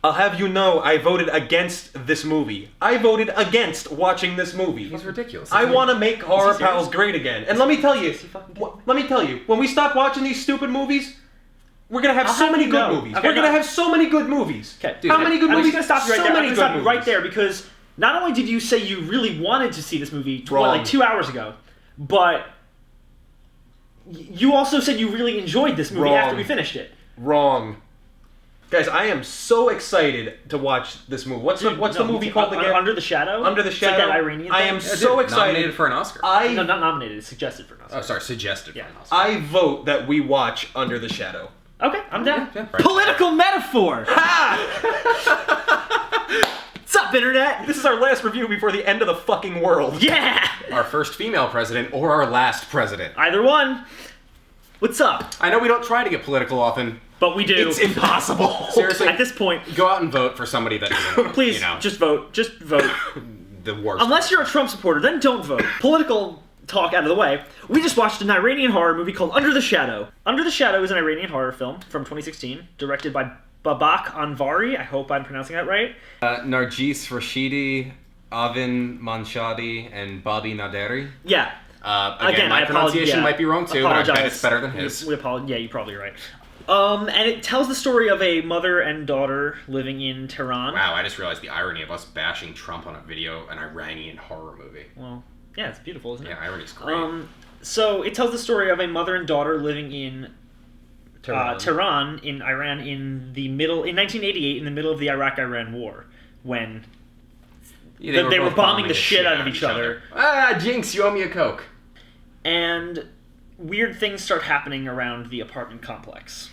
I'll have you know I voted against this movie. I voted against watching this movie. He's ridiculous. I want to make Horror Pals great again. And let me tell you, when we stop watching these stupid movies, we're going to have so many good movies. Okay, we're going to have so many good movies. Okay, dude, how many good movies? I'm just going to stop you right there. I'm going to stop you right there because not only did you say you really wanted to see this movie like 2 hours ago, but you also said you really enjoyed this movie after we finished it. Wrong. Guys, I am so excited to watch this movie. What's the movie called again? Under the Shadow? Under the Shadow. It's like that Iranian thing. I am so excited. Nominated for an Oscar. No, not nominated. It's suggested for an Oscar. Oh, sorry. Suggested for an Oscar. I vote that we watch Under the Shadow. Okay, I'm down. Yeah, Political metaphor! Ha! What's up, Internet? This is our last review before the end of the fucking world. Yeah! Our first female president or our last president. Either one. What's up? I know we don't try to get political often. But we do. It's impossible. Seriously. At this point, go out and vote for somebody that isn't. Please, just vote. Just vote. The worst. Unless you're a Trump supporter, then don't vote. Political talk out of the way. We just watched an Iranian horror movie called Under the Shadow. Under the Shadow is an Iranian horror film from 2016, directed by Babak Anvari. I hope I'm pronouncing that right. Nargis Rashidi, Avin Manshadi, and Bobby Naderi. Yeah. Again, my pronunciation might be wrong too, but I bet it's better than his. We apologize. Yeah, you're probably right. And it tells the story of a mother and daughter living in Tehran. Wow, I just realized the irony of us bashing Trump on a video, an Iranian horror movie. Well, yeah, it's beautiful, isn't it? Yeah, irony's great. So it tells the story of a mother and daughter living in Tehran in Iran in 1988, in the middle of the Iraq-Iran War, when they were bombing the shit out of each other. Ah, Jinx, you owe me a Coke. And weird things start happening around the apartment complex.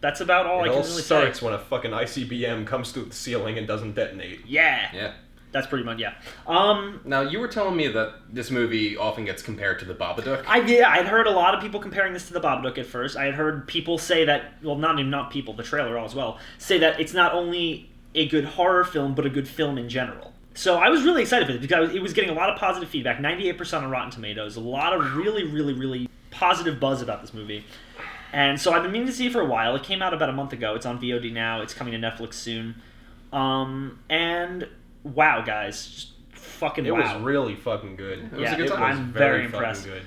That's about all I can really say. It all starts when a fucking ICBM comes through the ceiling and doesn't detonate. Yeah. That's pretty much, yeah. Now, you were telling me that this movie often gets compared to The Babadook. I'd heard a lot of people comparing this to The Babadook at first. I had heard people say that, well, not people, the trailer as well, say that it's not only a good horror film, but a good film in general. So I was really excited for it because it was getting a lot of positive feedback, 98% on Rotten Tomatoes, a lot of really, really, really positive buzz about this movie. And so I've been meaning to see it for a while. It came out about a month ago. It's on VOD now. It's coming to Netflix soon. And wow, guys, just fucking wow. It was really fucking good. It was a good time. I'm very impressed. Good.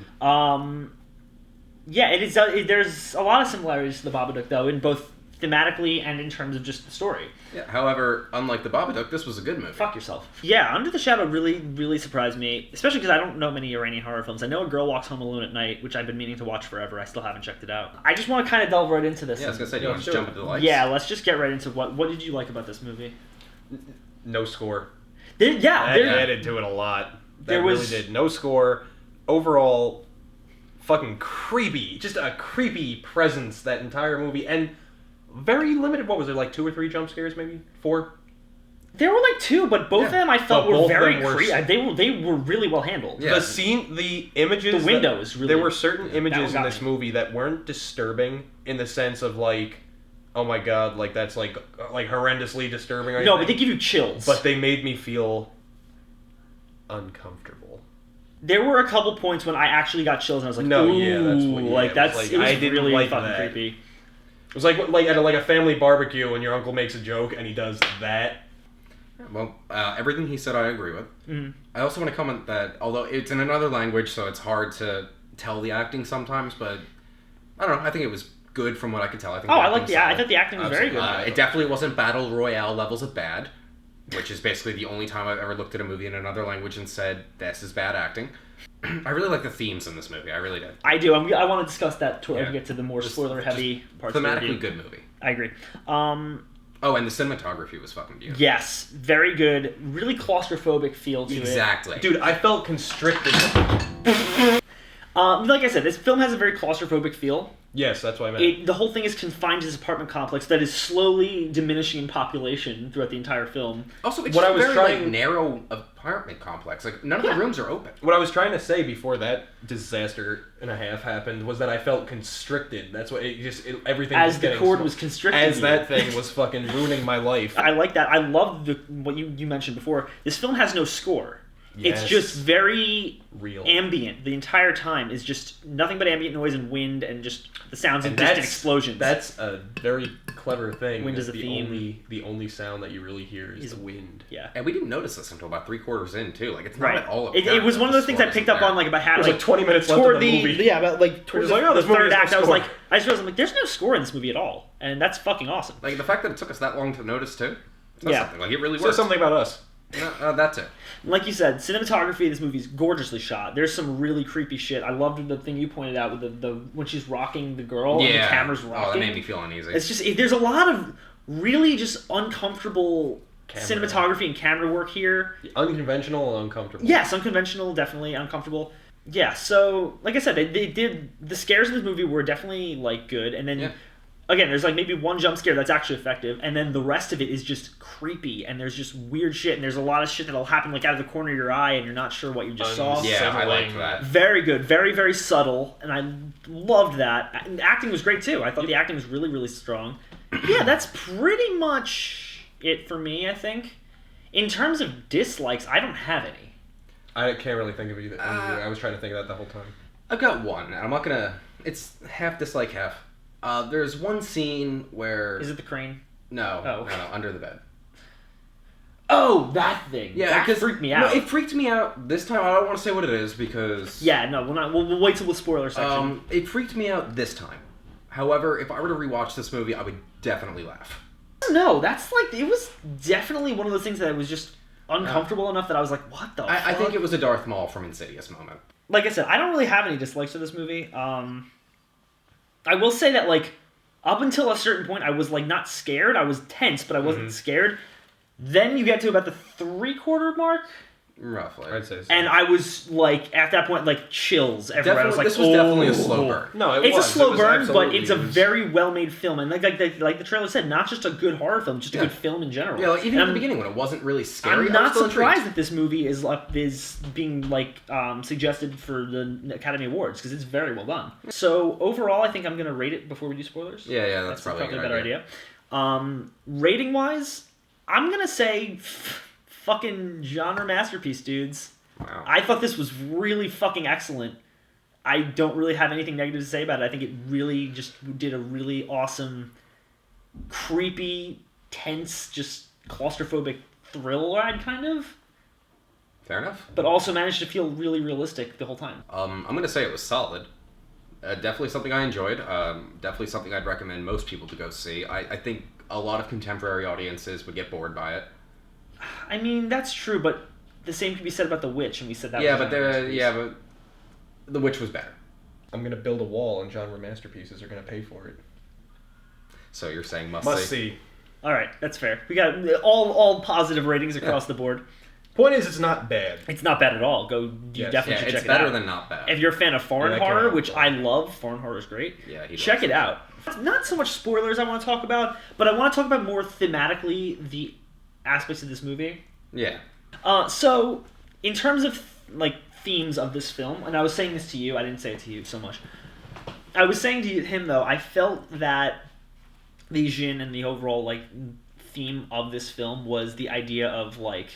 Yeah, it is. There's a lot of similarities to The Babadook, though, in both thematically and in terms of just the story. Yeah. However, unlike The Babadook, this was a good movie. Fuck yourself. Yeah, Under the Shadow really, really surprised me, especially because I don't know many Iranian horror films. I know A Girl Walks Home Alone at Night, which I've been meaning to watch forever. I still haven't checked it out. I just want to kind of delve right into this. Yeah, I was going to say, do you want to jump into the likes? Yeah, let's just get right into what did you like about this movie? No score. That added to it a lot. That really did. No score. Overall, fucking creepy. Just a creepy presence, that entire movie. And very limited. What was it, like 2 or 3 jump scares, maybe 4? There were like 2, but both of them I felt were very creepy. They were really well handled. Yeah. The images. The window is really. There were certain images in this movie that weren't disturbing in the sense of like, oh my god, like that's like horrendously disturbing. Or anything. No, but they give you chills. But they made me feel uncomfortable. There were a couple points when I actually got chills and I was like, it was really like fucking that. creepy. It was like at a family barbecue when your uncle makes a joke and he does that. Well, everything he said I agree with. Mm-hmm. I also want to comment that although it's in another language, so it's hard to tell the acting sometimes, but I don't know. I think it was good from what I could tell. I thought the acting was very good. It definitely wasn't Battle Royale levels of bad, which is basically the only time I've ever looked at a movie in another language and said, this is bad acting. I really like the themes in this movie. I really did. I do. I want to discuss that when we get to the more spoiler-heavy parts of the thematically review. good movie. I agree. Oh, and the cinematography was fucking beautiful. Yes, very good. Really claustrophobic feel to it. Exactly. Dude, I felt constricted. Like I said, this film has a very claustrophobic feel. Yes, that's what I meant. The whole thing is confined to this apartment complex that is slowly diminishing in population throughout the entire film. Also, it's a very narrow apartment complex. Like, none of the rooms are open. What I was trying to say before that disaster and a half happened was that I felt constricted. That's what everything as the cord was constricted. As that thing was fucking ruining my life. I like that. I love what you mentioned before. This film has no score. Yes. It's just very Real. ambient. The entire time is just nothing but ambient noise and wind and just the sounds of distant explosions. That's a very clever thing. Wind is a the theme. The only sound that you really hear is the wind. Yeah. And we didn't notice this until about 3/4 in, too. Like, it's not Right. at all It was one of those things I picked up on, like, about half. There's like 20 minutes left toward of the movie. Yeah, about like towards like, oh, the this movie third has no act. I was score. like, I just realized, I'm like, there's no score in this movie at all, and that's fucking awesome. Like, the fact that it took us that long to notice, too. Says Yeah. something. Like, it really Says works. something about us. That's it. Like you said, cinematography. This movie's gorgeously shot. There's some really creepy shit. I loved the thing you pointed out with the when she's rocking the girl and the camera's rocking. Oh, that made me feel uneasy. It's just there's a lot of really just uncomfortable cinematography and camera work here. Unconventional and uncomfortable. Yes, unconventional, definitely uncomfortable. Yeah, so like I said, they did the scares in this movie were definitely like good, and then. Yeah. Again, there's like maybe one jump scare that's actually effective, and then the rest of it is just creepy, and there's just weird shit, and there's a lot of shit that'll happen like out of the corner of your eye, and you're not sure what you just saw. Yeah, I liked that. Very good, very, very subtle, and I loved that. And acting was great too. I thought the acting was really, really strong. Yeah, that's pretty much it for me, I think. In terms of dislikes, I don't have any. I can't really think of either. I was trying to think of that the whole time. I've got one, and I'm not gonna... It's half dislike, half. There's one scene where... Is it the crane? No, Oh. no, under the bed. Oh, that thing. Yeah, that because freaked me out. No, it freaked me out. This time, I don't want to say what it is because... Yeah, no, we'll wait till the spoiler section. It freaked me out this time. However, if I were to rewatch this movie, I would definitely laugh. No, that's like, it was definitely one of those things that was just uncomfortable enough that I was like, what the fuck? I think it was a Darth Maul from Insidious moment. Like I said, I don't really have any dislikes for this movie. I will say that, like, up until a certain point, I was, like, not scared. I was tense, but I wasn't scared. Then you get to about the 3/4 mark, Roughly. I'd say so. and I was, like, at that point, like, chills everywhere. I was like, this was definitely a slow burn. No, It's was. a slow It was burn, but absolutely- it's a it was- very well-made film. And like the trailer said, not just a good horror film, just a good film in general. Yeah, like, even And at the beginning when it wasn't really scary, I'm not I was still surprised intrigued. that this movie is being like suggested for the Academy Awards because it's very well done. So overall, I think I'm gonna rate it before we do spoilers. Yeah, that's probably a a good better idea. Rating wise, I'm gonna say fucking genre masterpiece, dudes. Wow. I thought this was really fucking excellent. I don't really have anything negative to say about it. I think it really just did a really awesome, creepy, tense, just claustrophobic thrill ride, kind of. Fair enough. But also managed to feel really realistic the whole time. I'm going to say it was solid. Definitely something I enjoyed. Definitely something I'd recommend most people to go see. I think a lot of contemporary audiences would get bored by it. I mean, that's true, but the same could be said about The Witch, and we said that Yeah, was but genre masterpiece. but The Witch was better. I'm going to build a wall, and genre masterpieces are going to pay for it. So you're saying must See. All right, that's fair. We got all positive ratings across the board. Point is, it's not bad. It's not bad at all. You Yes. definitely should it's check it out. better than not bad. If you're a fan of foreign Yeah, that came horror, out which well. I love, foreign horror is great. Yeah, he Check loves it out. Not so much spoilers I want to talk about, but I want to talk about more thematically the aspects of this movie. Yeah. So, in terms of like themes of this film, and I was saying this to you, I didn't say it to you so much. I was saying to him though, I felt that the Jin and the overall like theme of this film was the idea of like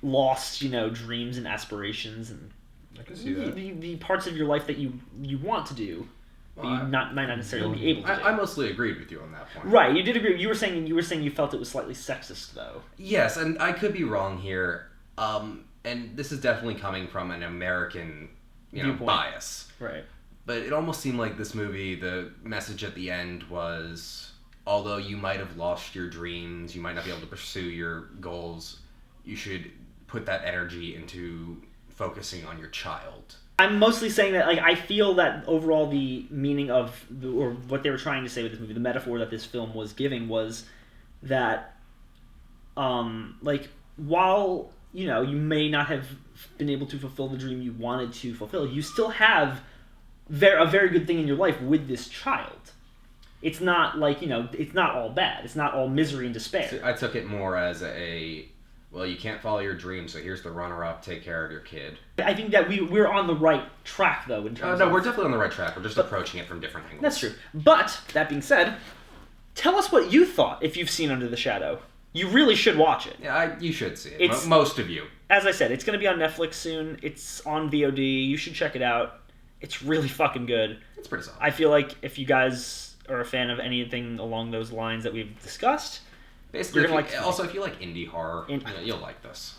lost, dreams and aspirations and I can see that. the parts of your life that you want to do, but you might not necessarily be able to do. I mostly agreed with you on that point. Right, you did agree. You were saying you felt it was slightly sexist though. Yes, and I could be wrong here. And this is definitely coming from an American, Viewpoint. bias. Right. But it almost seemed like this movie, the message at the end was, although you might have lost your dreams, you might not be able to pursue your goals, you should put that energy into focusing on your child. I'm mostly saying that, like, I feel that overall the meaning of, or what they were trying to say with this movie, the metaphor that this film was giving was that, like, while, you may not have been able to fulfill the dream you wanted to fulfill, you still have a very good thing in your life with this child. It's not like, it's not all bad. It's not all misery and despair. So I took it more as well, you can't follow your dreams, so here's the runner-up, take care of your kid. I think that we're on the right track, though, in terms No, of... we're definitely on the right track. We're just approaching it from different angles. That's true. But, that being said, tell us what you thought if you've seen Under the Shadow. You really should watch it. Yeah, you should see it. Most of you. As I said, it's going to be on Netflix soon. It's on VOD. You should check it out. It's really fucking good. It's pretty solid. I feel like if you guys are a fan of anything along those lines that we've discussed, basically, you're going to also if you like indie horror, you'll like this.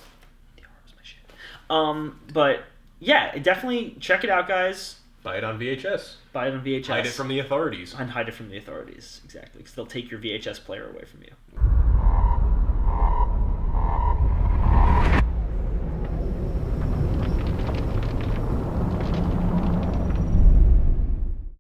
Indie horror is my shit. But yeah, definitely check it out, guys. Buy it on VHS. Buy it on VHS. Hide it from the authorities. And hide it from the authorities, exactly, because they'll take your VHS player away from you.